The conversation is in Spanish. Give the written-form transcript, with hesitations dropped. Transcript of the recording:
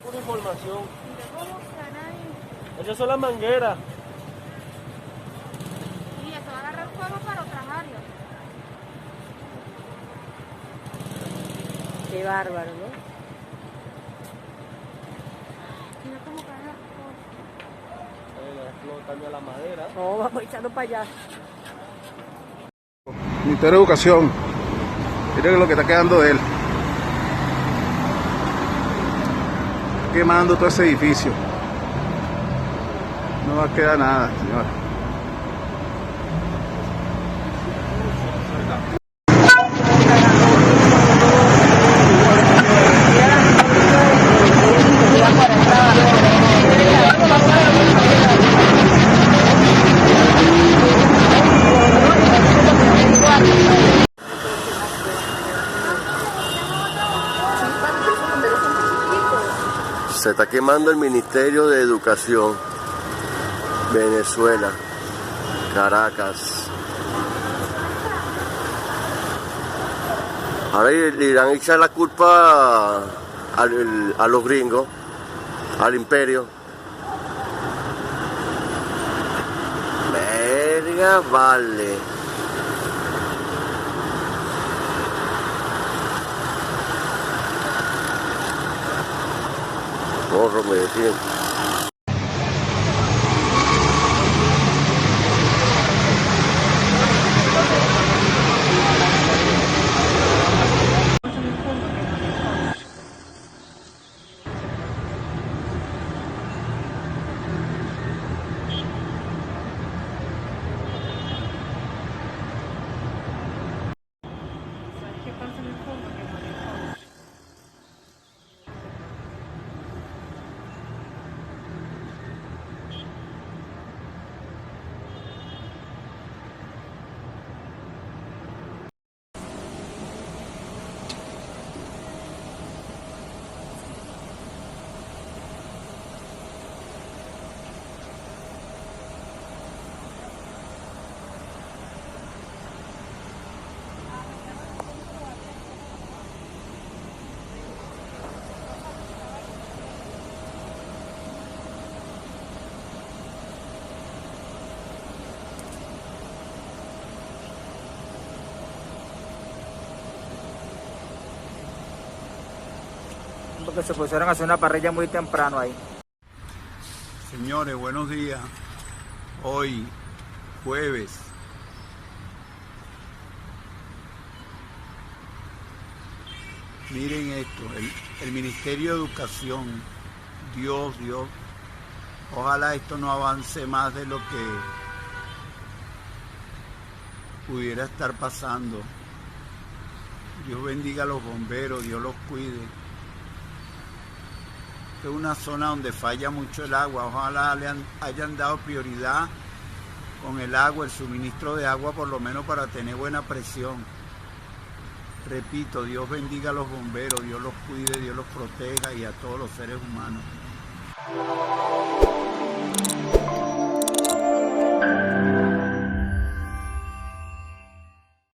Pura información. ¿Cómo será? Esas son las mangueras. Y eso va a agarrar fuego para otras áreas. Qué bárbaro, ¿no? Mira cómo cae Explotando la madera. No, vamos echando para allá. Ministerio de Educación. Miren lo que está quedando de él. Quemando todo ese edificio. No va a quedar nada, señor. Se está quemando el Ministerio de Educación, Venezuela, Caracas. Ahora le irán a echar la culpa a los gringos, al imperio. Verga, vale. Morro, me decían. ¿Qué pasa en el fondo? Que molesta. Porque se pusieron a hacer una parrilla muy temprano ahí. Señores, buenos días. Hoy, jueves. Miren esto, el Ministerio de Educación. Dios. Ojalá esto no avance más de lo que pudiera estar pasando. Dios bendiga a los bomberos, Dios los cuide. Es una zona donde falla mucho el agua. Ojalá hayan dado prioridad con el agua, el suministro de agua, por lo menos para tener buena presión. Repito, Dios bendiga a los bomberos, Dios los cuide, Dios los proteja y a todos los seres humanos.